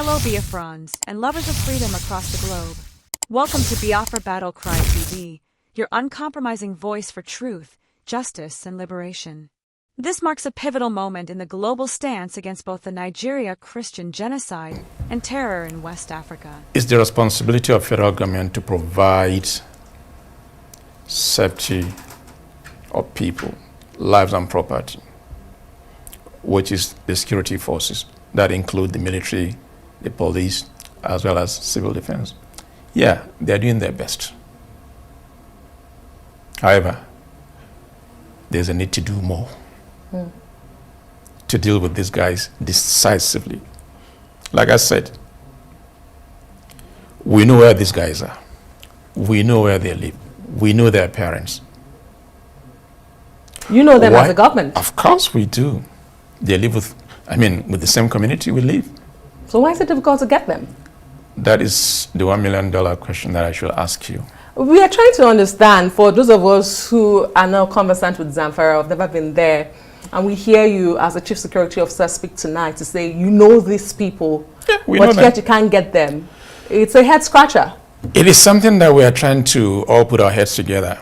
Hello Biafrans and lovers of freedom across the globe. Welcome to Biafra Battle Cry TV, your uncompromising voice for truth, justice, and liberation. This marks a pivotal moment in the global stance against both the Nigeria Christian genocide and terror in West Africa. It's the responsibility of federal government to provide safety of people, lives and property, which is the security forces that include the military, the police, as well as civil defense. Yeah, they're doing their best. However, there's a need to do more to deal with these guys decisively. Like I said, we know where these guys are. We know where they live. We know their parents. You know them as a government? Of course we do. They live with the same community we live. So why is it difficult to get them? That is the $1 million question that I should ask you. We are trying to understand, for those of us who are now conversant with Zamfara, have never been there, and we hear you as a chief security officer speak tonight to say you know these people, but yet you can't get them. It's a head scratcher. It is something that we are trying to all put our heads together.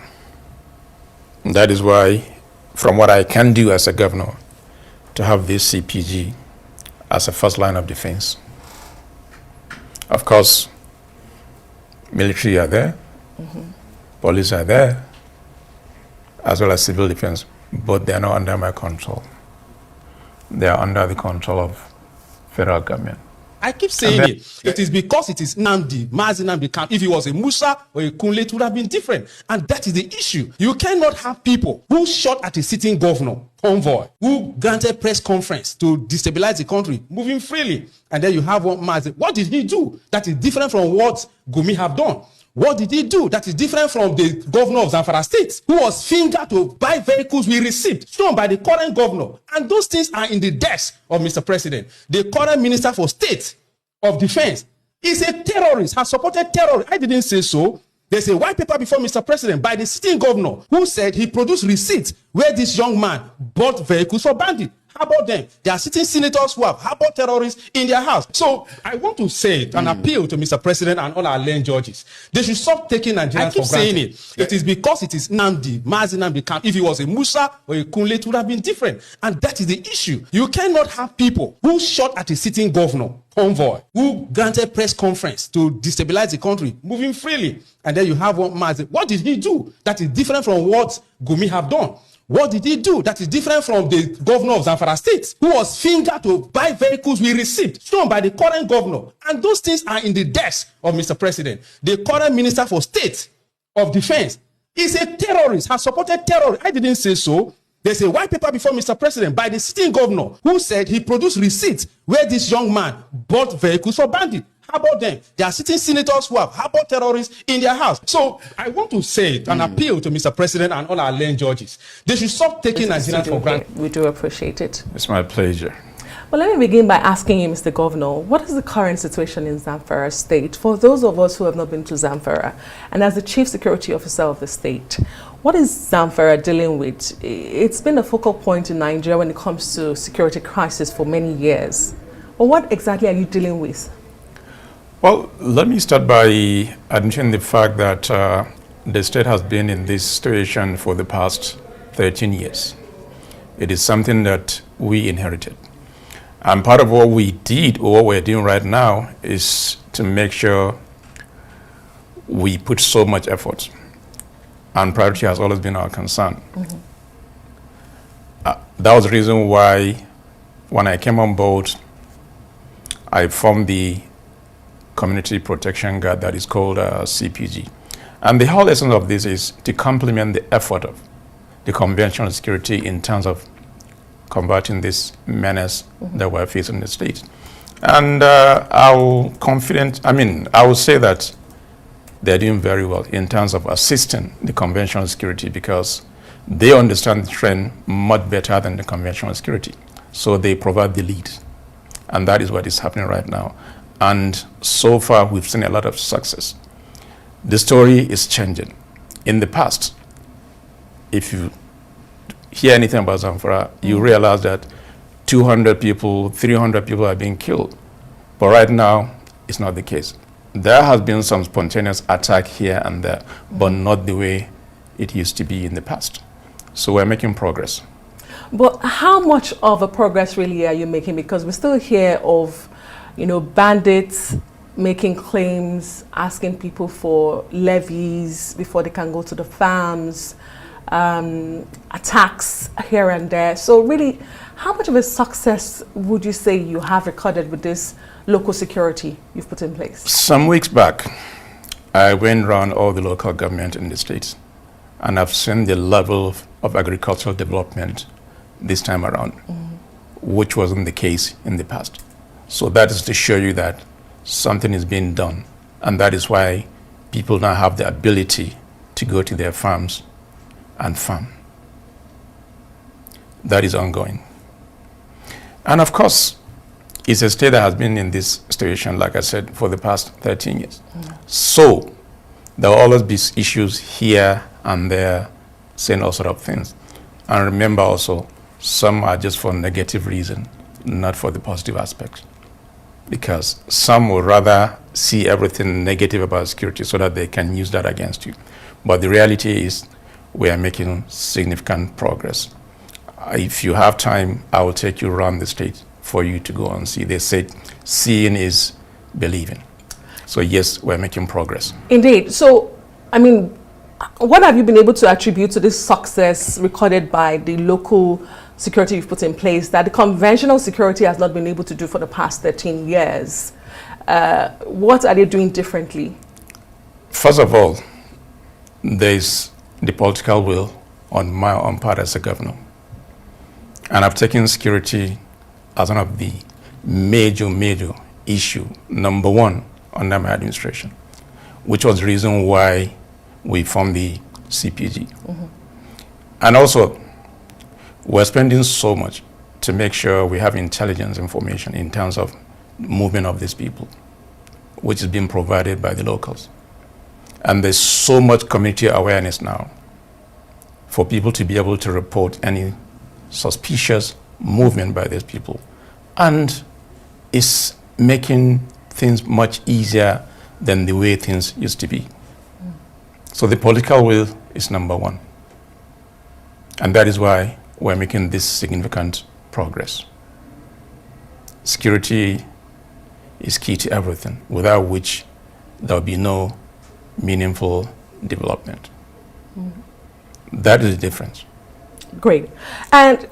And that is why, from what I can do as a governor, to have this CPG as a first line of defense. Of course, military are there, police are there, as well as civil defense, but they are not under my control. They are under the control of federal government. I keep saying it is because it is Nnamdi Kanu. If he was a Musa or a Kunle, it would have been different. And that is the issue. You cannot have people who shot at a sitting governor, convoy, who granted press conference to destabilize the country, moving freely. And then you have one Mazi. What did he do that is different from what Gumi have done? What did he do that is different from the governor of Zamfara State, who was fingered to buy vehicles we received, shown by the current governor? And those things are in the desk of Mr. President. The current Minister for State of Defense is a terrorist, has supported terror. I didn't say so. There's a white paper before Mr. President by the sitting governor who said he produced receipts where this young man bought vehicles for Bandit. How about them? They are sitting senators who have harbored terrorists in their house. So I want to say an appeal to Mr. President and all our land judges. They should stop taking Nigerians for granted. Saying it is because it is Nnamdi Kanu. If he was a Musa or a Kunle, it would have been different. And that is the issue. You cannot have people who shot at a sitting governor, convoy, who granted press conference to destabilize the country, moving freely. And then you have one Mazi. What did he do that is different from what Gumi have done? What did he do that is different from the governor of Zamfara State, who was fingered to buy vehicles we received, shown by the current governor? And those things are in the desk of Mr. President. The current Minister for State of Defense is a terrorist, has supported terror. I didn't say so. There's a white paper before Mr. President by the sitting governor who said he produced receipts where this young man bought vehicles for Bandit. How about them? They are sitting senators who have harbored terrorists in their house. So I want to say an appeal to Mr. President and all our land judges. They should stop taking Nigerians for granted. We do appreciate it. It's my pleasure. Well, let me begin by asking you, Mr. Governor, what is the current situation in Zamfara State? For those of us who have not been to Zamfara, and as the Chief Security Officer of the state, what is Zamfara dealing with? It's been a focal point in Nigeria when it comes to security crisis for many years. But what exactly are you dealing with? Well, let me start by admitting the fact that the state has been in this situation for the past 13 years. It is something that we inherited. And part of what we did, or what we're doing right now, is to make sure we put so much effort. And priority has always been our concern. That was the reason why, when I came on board, I formed the Community Protection Guard that is called CPG. And the whole essence of this is to complement the effort of the conventional security in terms of combating this menace that we're facing in the state. And I will say that they're doing very well in terms of assisting the conventional security because they understand the trend much better than the conventional security. So they provide the lead. And that is what is happening right now. And so far, we've seen a lot of success. The story is changing. In the past, if you hear anything about Zamfara, you realize that 200 people, 300 people are being killed But right now, it's not the case. There has been some spontaneous attack here and there, but not the way it used to be in the past. So we're making progress. But how much of a progress really are you making? Because we still hear of, bandits making claims, asking people for levies before they can go to the farms, attacks here and there. So really, how much of a success would you say you have recorded with this local security you've put in place? Some weeks back, I went around all the local government in the states, and I've seen the level of agricultural development this time around, which wasn't the case in the past. So that is to show you that something is being done, and that is why people now have the ability to go to their farms and farm. That is ongoing. And of course, it's a state that has been in this situation, like I said, for the past 13 years. So there will always be issues here and there, saying all sort of things. And remember also, some are just for negative reason, not for the positive aspect. Because some would rather see everything negative about security so that they can use that against you. But the reality is we are making significant progress. If you have time, I will take you around the state for you to go and see. They say seeing is believing. So yes, we're making progress. Indeed. So, I mean, what have you been able to attribute to this success recorded by the local security you've put in place that the conventional security has not been able to do for the past 13 years? What are they doing differently? First of all, there's the political will on my own part as a governor. And I've taken security as one of the major issue, number one, under my administration, which was the reason why we formed the CPG. And also, we're spending so much to make sure we have intelligence information in terms of movement of these people, which is being provided by the locals. And there's so much community awareness now for people to be able to report any suspicious movement by these people. And it's making things much easier than the way things used to be. So the political will is number one. And that is why we're making this significant progress. Security is key to everything, without which there'll be no meaningful development. That is the difference. Great. And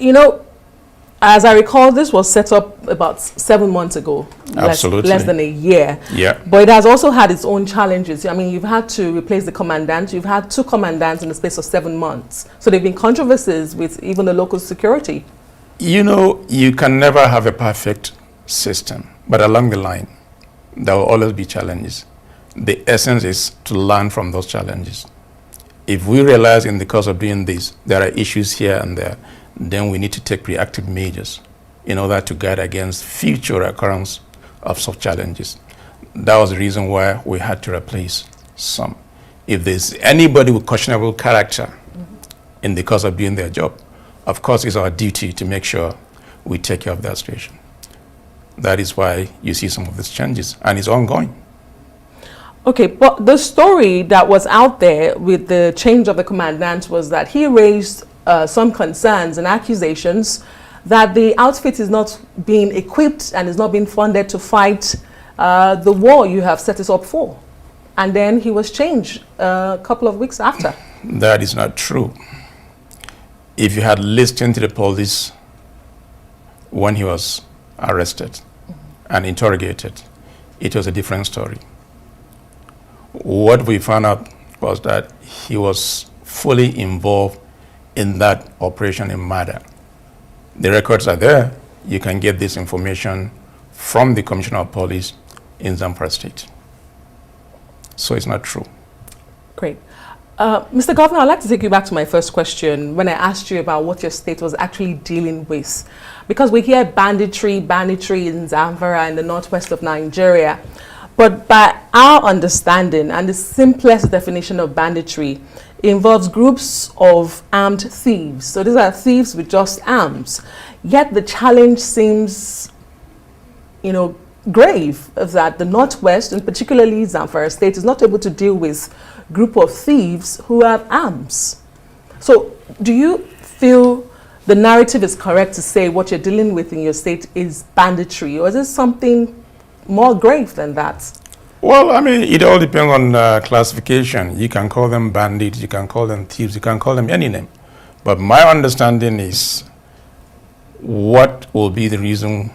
as I recall, this was set up about 7 months ago. Absolutely. Less than a year. Yeah. But it has also had its own challenges. I mean, you've had to replace the commandant. You've had 2 commandants in the space of 7 months. So there have been controversies with even the local security. You can never have a perfect system, but along the line, there will always be challenges. The essence is to learn from those challenges. If we realize in the course of doing this, there are issues here and there, then we need to take reactive measures in order to guard against future occurrence of such challenges. That was the reason why we had to replace some. If there's anybody with questionable character in the course of doing their job, of course it's our duty to make sure we take care of that situation. That is why you see some of these changes, and it's ongoing. Okay, but the story that was out there with the change of the commandant was that he raised some concerns and accusations that the outfit is not being equipped and is not being funded to fight the war you have set it up for. And then he was changed a couple of weeks after. That is not true. If you had listened to the police when he was arrested and interrogated, it was a different story. What we found out was that he was fully involved in that operation in Mada. The records are there. You can get this information from the Commissioner of Police in Zamfara State. So it's not true. Great. Mr. Governor, I'd like to take you back to my first question when I asked you about what your state was actually dealing with. Because we hear banditry in Zamfara in the northwest of Nigeria. But by our understanding, and the simplest definition of banditry, involves groups of armed thieves. So these are thieves with just arms. Yet the challenge seems, grave that the Northwest, and particularly Zamfara State, is not able to deal with group of thieves who have arms. So do you feel the narrative is correct to say what you're dealing with in your state is banditry, or is it something more grave than that? Well, I mean, it all depends on classification. You can call them bandits, you can call them thieves, you can call them any name. But my understanding is what will be the reason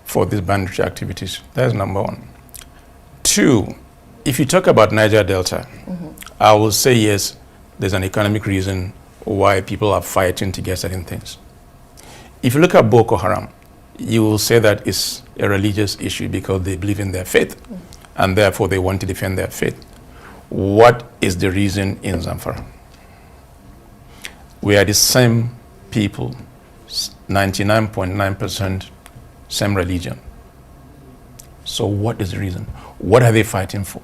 for these banditry activities. That's number one. Two, if you talk about Niger Delta, I will say yes, there's an economic reason why people are fighting to get certain things. If you look at Boko Haram, you will say that it's a religious issue because they believe in their faith, and therefore they want to defend their faith. What is the reason in Zamfara? We are the same people, 99.9% same religion. So what is the reason? What are they fighting for?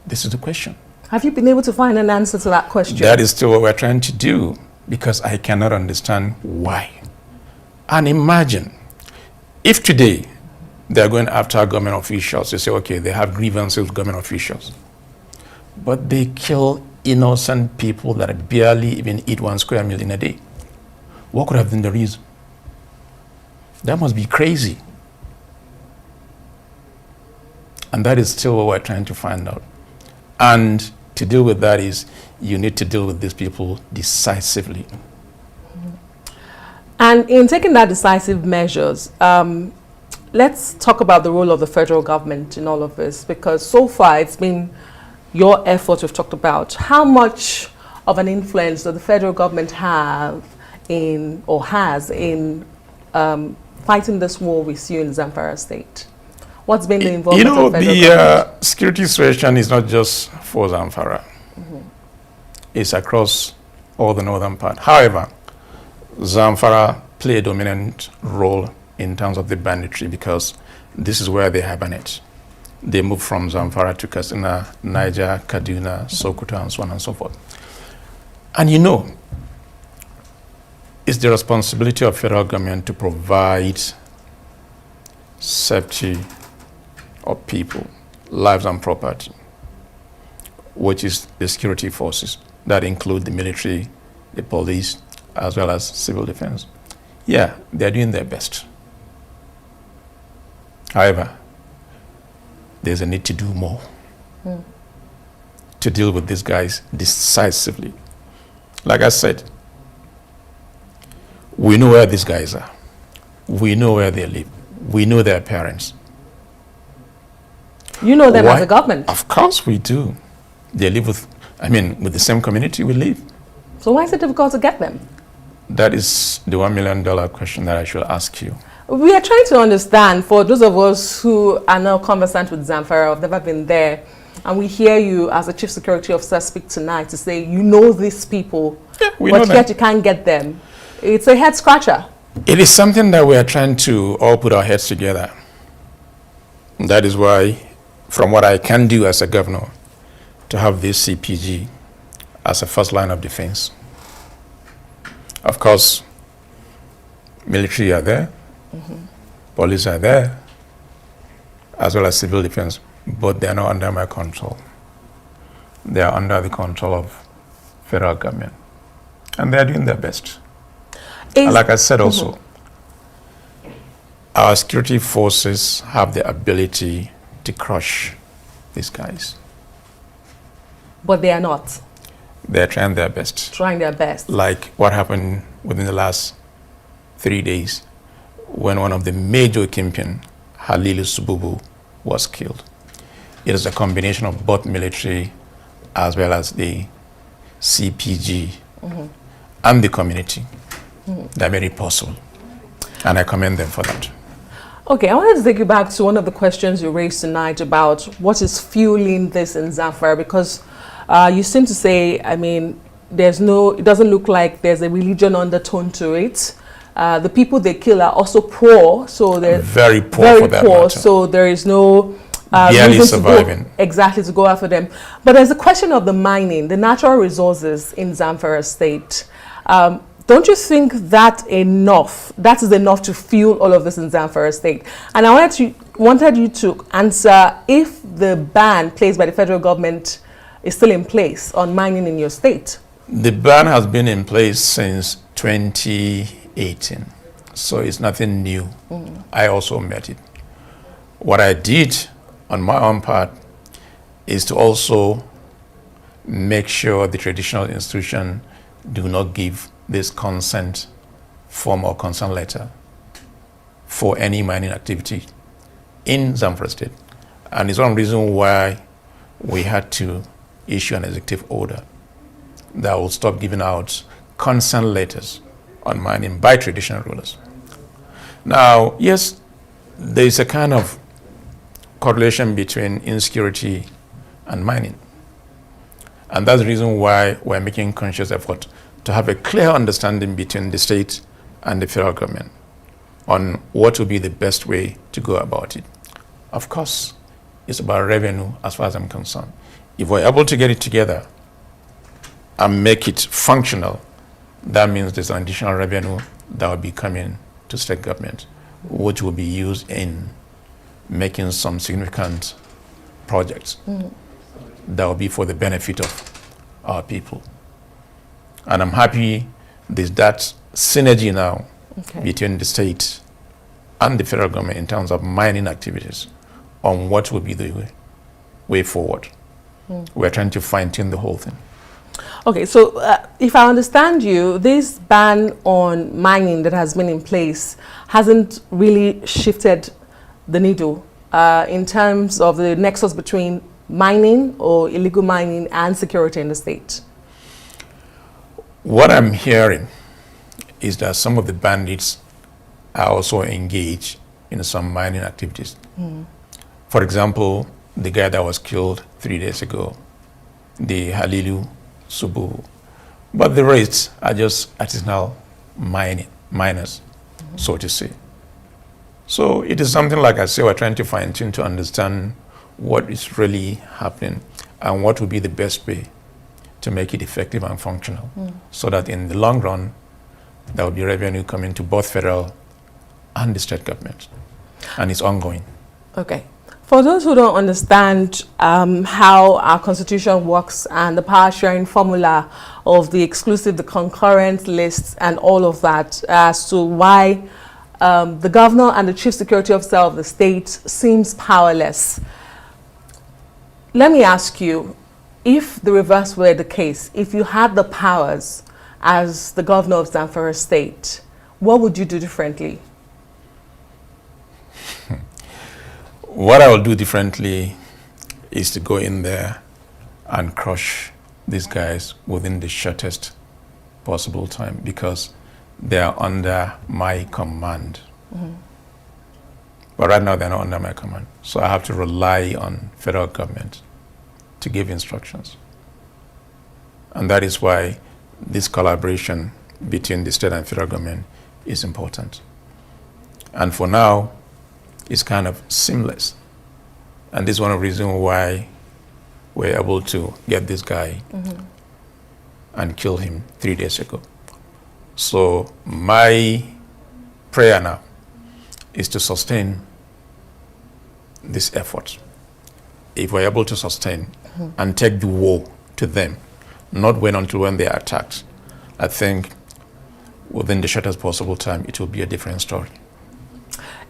This is the question. Have you been able to find an answer to that question? That is still what we're trying to do, because I cannot understand why. And imagine if today they're going after government officials, they say, okay, they have grievances with government officials, but they kill innocent people that barely even eat 1 square meal in a day. What could have been the reason? That must be crazy. And that is still what we're trying to find out. And to deal with that is you need to deal with these people decisively. And in taking that decisive measures, let's talk about the role of the federal government in all of this, because so far it's been your effort we've talked about. How much of an influence does the federal government have in, or has in, fighting this war with you in Zamfara State? What's been the involvement of the federal government? Security situation is not just for Zamfara. It's across all the northern part. However, Zamfara play a dominant role in terms of the banditry because this is where they hibernate. They move from Zamfara to Katsina, Niger, Kaduna, Sokoto, and so on and so forth. And you know, it's the responsibility of federal government to provide safety of people, lives and property, which is the security forces that include the military, the police, as well as civil defense. Yeah, they're doing their best. However, there's a need to do more to deal with these guys decisively. Like I said, we know where these guys are. We know where they live. We know their parents. You know them as a government? Of course we do. They live with the same community we live. So why is it difficult to get them? That is the $1 million question that I should ask you. We are trying to understand, for those of us who are now conversant with Zamfara, have never been there, and we hear you as a chief security officer speak tonight to say you know these people, but yet you can't get them. It's a head scratcher. It is something that we are trying to all put our heads together. That is why, from what I can do as a governor, to have this CPG as a first line of defense. Of course, military are there, police are there, as well as civil defense, but they are not under my control. They are under the control of federal government, and they are doing their best. And like I said also, our security forces have the ability to crush these guys. But they are not. They're trying their best. Trying their best. Like what happened within the last 3 days when one of the major kingpin, Halilu Sububu, was killed. It is a combination of both military as well as the CPG and the community that made it possible. And I commend them for that. Okay, I wanted to take you back to one of the questions you raised tonight about what is fueling this in Zamfara, because you seem to say, it doesn't look like there's a religion undertone to it. The people they kill are also poor, so they're very poor, for that matter. So there is no barely surviving. To go after them. But there's a question of the mining, the natural resources in Zamfara State. Don't you think that is enough to fuel all of this in Zamfara State? And I wanted you to answer if the ban placed by the federal government is still in place on mining in your state. The ban has been in place since 2018, so it's nothing new. I also met it. What I did on my own part is to also make sure the traditional institution do not give this consent form or consent letter for any mining activity in Zamfara State. And it's one reason why we had to issue an executive order that will stop giving out consent letters on mining by traditional rulers. Now, yes, there is a kind of correlation between insecurity and mining. And that's the reason why we're making conscious effort to have a clear understanding between the state and the federal government on what will be the best way to go about it. Of course, it's about revenue as far as I'm concerned. If we're able to get it together and make it functional, that means there's an additional revenue that will be coming to state government, which will be used in making some significant projects that will be for the benefit of our people. And I'm happy there's that synergy now between the state and the federal government in terms of mining activities on what will be the way forward. We're trying to fine-tune the whole thing. Okay, so if I understand you, this ban on mining that has been in place hasn't really shifted the needle in terms of the nexus between mining or illegal mining and security in the state. What I'm hearing is that some of the bandits are also engaged in some mining activities. For example, the guy that was killed 3 days ago, the Halilu Subu. But the rest are just artisanal miners, so to say. So it is something, like I say, we're trying to fine-tune to understand what is really happening and what would be the best way to make it effective and functional, so that in the long run, there will be revenue coming to both federal and the state government. And it's ongoing. Okay. For those who don't understand how our constitution works and the power sharing formula of the exclusive, the concurrent lists and all of that, as to why the governor and the chief security officer of the state seems powerless, let me ask you, if the reverse were the case, if you had the powers as the governor of Zamfara State, what would you do differently? What I will do differently is to go in there and crush these guys within the shortest possible time, because they are under my command. But right now they're not under my command. So I have to rely on federal government to give instructions. And that is why this collaboration between the state and federal government is important. And for now, it's kind of seamless. And this is one of the reasons why we're able to get this guy and kill him 3 days ago. So my prayer now is to sustain this effort. If we're able to sustain and take the war to them, not wait until when they are attacked, I think within the shortest possible time, it will be a different story.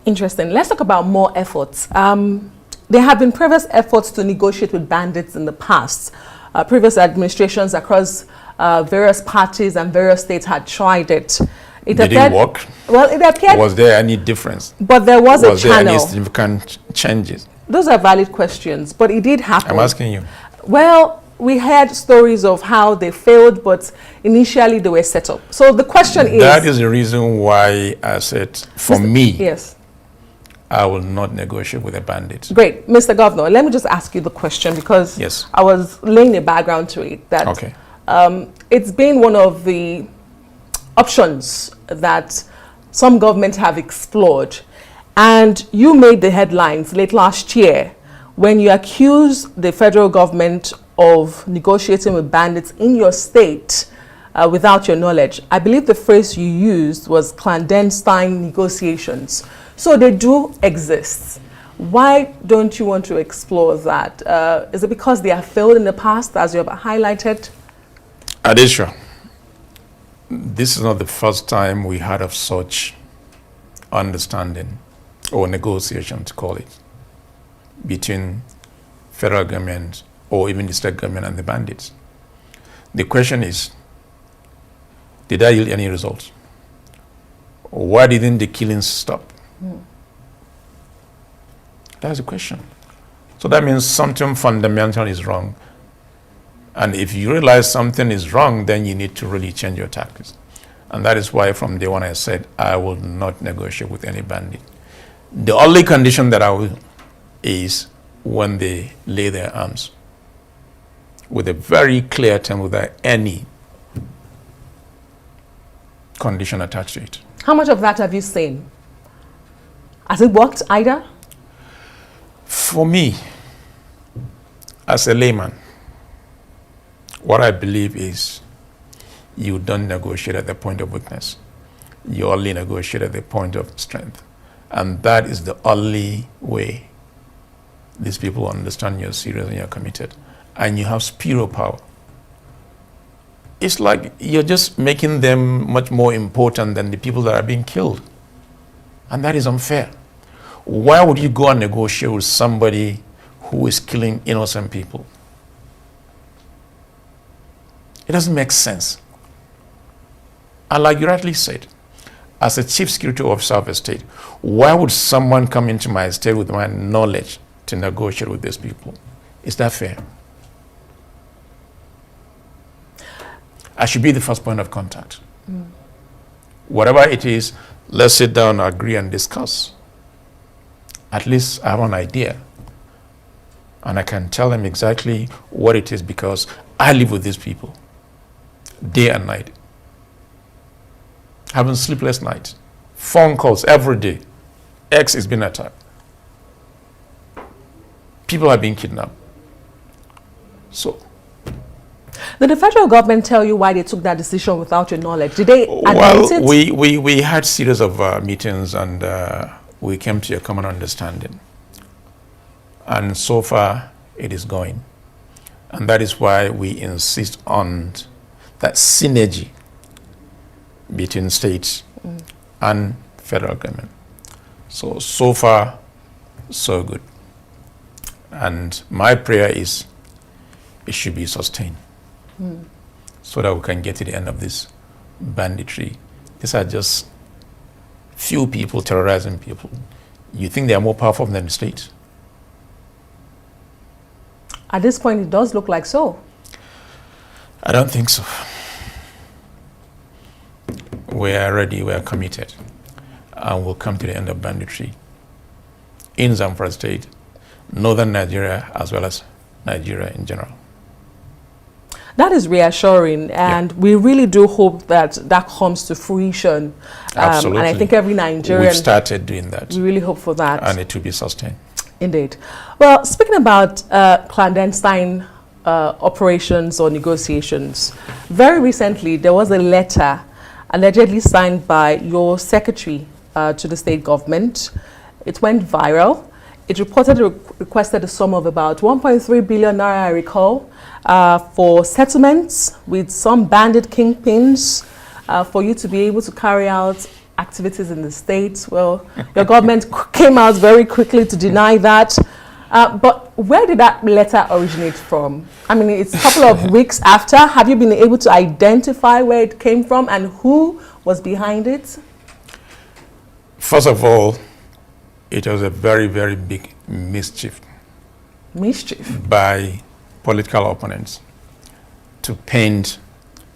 Interesting. Let's talk about more efforts. There have been previous efforts to negotiate with bandits in the past. Previous administrations across various parties and various states had tried it. Did it work? Well, it appeared. Was there any difference? But there was a channel. Was there any significant changes? Those are valid questions, but it did happen. I'm asking you. Well, we heard stories of how they failed, but initially they were set up. So the question is... That is the reason why I said, for me, yes, I will not negotiate with a bandit. Great. Mr. Governor, let me just ask you the question, because yes, I was laying a background to it. That okay. It's been one of the options that some governments have explored. And you made the headlines late last year when you accused the federal government of negotiating with bandits in your state without your knowledge. I believe the phrase you used was clandestine negotiations. So they do exist. Why don't you want to explore that? Is it because they have failed in the past, as you have highlighted? Adesha, this is not the first time we heard of such understanding or negotiation, to call it, between federal government or even the state government and the bandits. The question is, did that yield any results? Why didn't the killings stop? That's the question. So that means something fundamental is wrong. And if you realize something is wrong, then you need to really change your tactics. And that is why from day one I said, I will not negotiate with any bandit. The only condition that I will is when they lay their arms with a very clear term without any condition attached to it. How much of that have you seen? Has it worked either? For me, as a layman, what I believe is you don't negotiate at the point of weakness. You only negotiate at the point of strength. And that is the only way these people understand you're serious and you're committed. And you have spiritual power. It's like you're just making them much more important than the people that are being killed. And that is unfair. Why would you go and negotiate with somebody who is killing innocent people? It doesn't make sense. And like you rightly said, as a chief security officer of a state, why would someone come into my state with my knowledge to negotiate with these people? Is that fair? I should be the first point of contact. Whatever it is, let's sit down, agree, and discuss. At least I have an idea. And I can tell them exactly what it is because I live with these people day and night. Having sleepless nights, phone calls every day. X is being attacked. People are being kidnapped. So, did the federal government tell you why they took that decision without your knowledge? Did they admit it? We had series of meetings and we came to a common understanding. And so far, it is going. And that is why we insist on that synergy between states and federal government. So far, so good. And my prayer is it should be sustained so that we can get to the end of this banditry. These are just few people terrorizing people. You think they are more powerful than the state? At this point, it does look like so. I don't think so. We are ready, we are committed, and we'll come to the end of banditry in Zamfara State, northern Nigeria, as well as Nigeria in general. That is reassuring, and we really do hope that that comes to fruition. Absolutely. And I think every Nigerian... We've started doing that. We really hope for that. And it will be sustained. Indeed. Well, speaking about clandestine operations or negotiations, very recently there was a letter allegedly signed by your secretary to the state government. It went viral. It requested a sum of about 1.3 billion naira, I recall, for settlements with some bandit kingpins for you to be able to carry out activities in the state. Well, your government came out very quickly to deny that. But where did that letter originate from? I mean, it's a couple of weeks after. Have you been able to identify where it came from and who was behind it? First of all, it was a very, very big mischief. Mischief? By political opponents to paint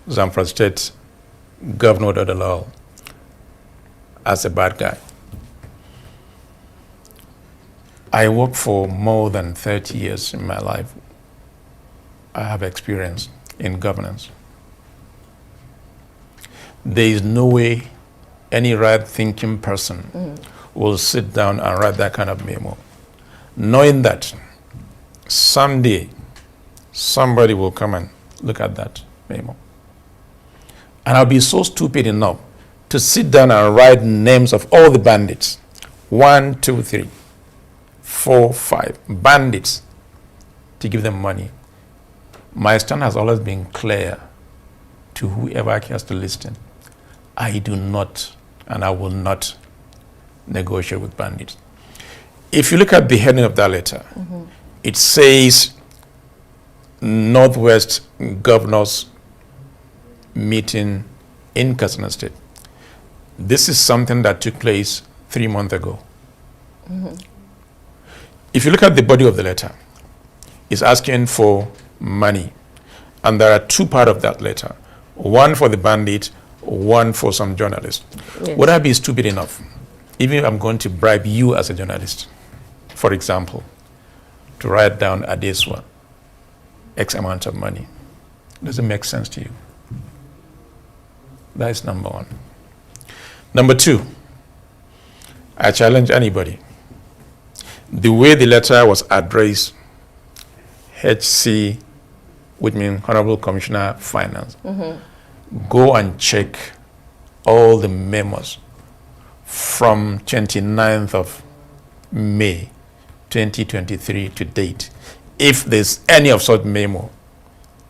Zamfara State Governor Dauda Lawal as a bad guy. I worked for more than 30 years in my life. I have experience in governance. There is no way any right-thinking person will sit down and write that kind of memo, knowing that someday somebody will come and look at that memo. And I'll be so stupid enough to sit down and write names of all the bandits. 1, 2, 3, 4, 5 bandits to give them money. My stand has always been clear to whoever cares to listen. I do not and I will not negotiate with bandits. If you look at the heading of that letter, it says Northwest Governors Meeting in Katsina State. This is something that took place 3 months ago. If you look at the body of the letter, it's asking for money. And there are two parts of that letter. One for the bandit, one for some journalist. Yes. Would I be stupid enough, even if I'm going to bribe you as a journalist, for example, to write down at this one, X amount of money? Does it make sense to you? That is number one. Number two, I challenge anybody. The way the letter was addressed, HC, which means Honorable Commissioner Finance, go and check all the memos from 29th of May 2023 to date. If there's any of such memo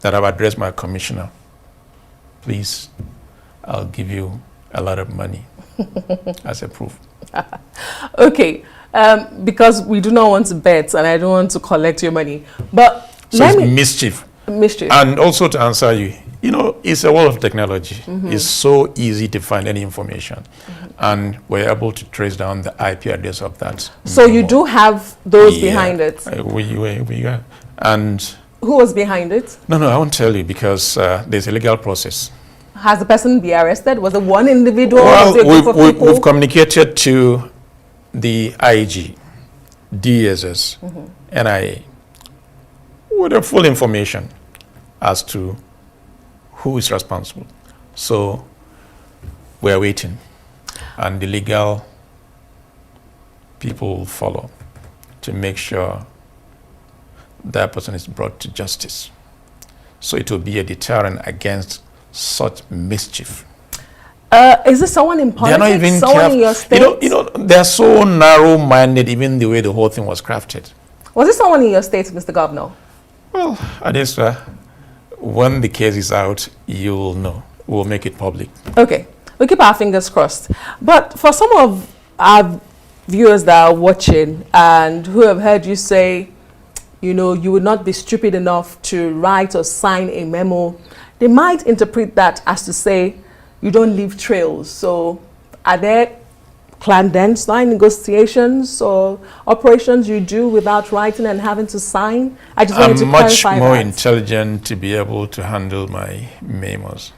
that I've addressed my commissioner, please, I'll give you a lot of money as a proof. Okay, because we do not want to bet and I don't want to collect your money. But so it's mischief. Mischief. And also to answer you, you know, it's a world of technology. It's so easy to find any information. And we're able to trace down the IP address of that. So you do have those behind it? We and who was behind it? No, I won't tell you because there's a legal process. Has the person been arrested? Was it one individual? Well, was it a group of people? we've communicated to the IG, DSS, NIA, with the full information as to who is responsible. So we're waiting, and the legal people will follow to make sure that person is brought to justice. So it will be a deterrent against such mischief. Is this someone in politics? They're not even someone in your state? You know, they're so narrow-minded, even the way the whole thing was crafted. Was it someone in your state, Mr. Governor? Well, Adesra, when the case is out, you'll know. We'll make it public. Okay, we'll keep our fingers crossed. But for some of our viewers that are watching and who have heard you say, you know, you would not be stupid enough to write or sign a memo, they might interpret that as to say you don't leave trails. So are there clandestine negotiations or operations you do without writing and having to sign? I just wanted to clarify that. I'm much more intelligent to be able to handle my memos.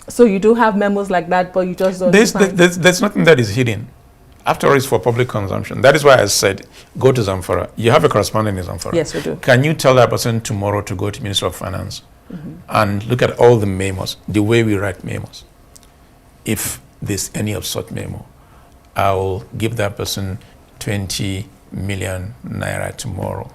So you do have memos like that, but you just don't sign? There's nothing that is hidden. After all, it's for public consumption. That is why I said, go to Zamfara. You have a correspondent in Zamfara. Yes, we do. Can you tell that person tomorrow to go to Minister of Finance and look at all the memos, the way we write memos? If there's any of such memo, I'll give that person 20 million naira tomorrow.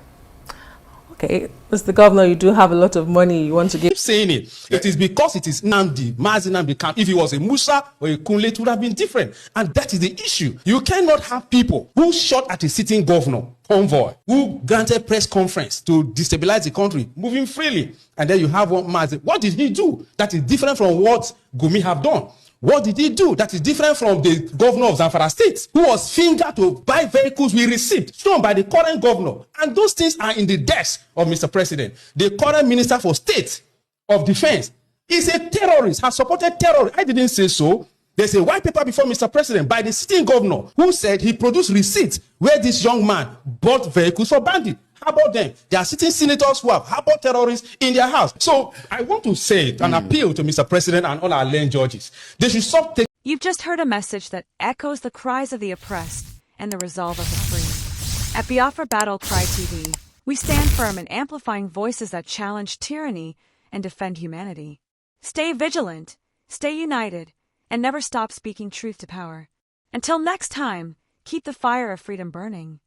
Okay, Mr. Governor, you do have a lot of money you want to give. Keep saying it. It is because it is Nnamdi Kanu. If he was a Musa or a Kunle, it would have been different. And that is the issue. You cannot have people who shot at a sitting governor, convoy, who granted press conference to destabilize the country, moving freely. And then you have one Mazi. What did he do that is different from what Gumi have done? What did he do that is different from the governor of Zamfara State, who was fingered to buy vehicles we received, shown by the current governor? And those things are in the desk of Mr. President. The current Minister for State of Defense is a terrorist, has supported terrorists. I didn't say so. There's a white paper before Mr. President by the sitting governor who said he produced receipts where this young man bought vehicles for Bandit. How about them? There are sitting senators who have harbored terrorists in their house. So I want to say an appeal to Mr. President and all our learned judges. They should stop taking. You've just heard a message that echoes the cries of the oppressed and the resolve of the free. At Biafra Battle Cry TV, we stand firm in amplifying voices that challenge tyranny and defend humanity. Stay vigilant, stay united, and never stop speaking truth to power. Until next time, keep the fire of freedom burning.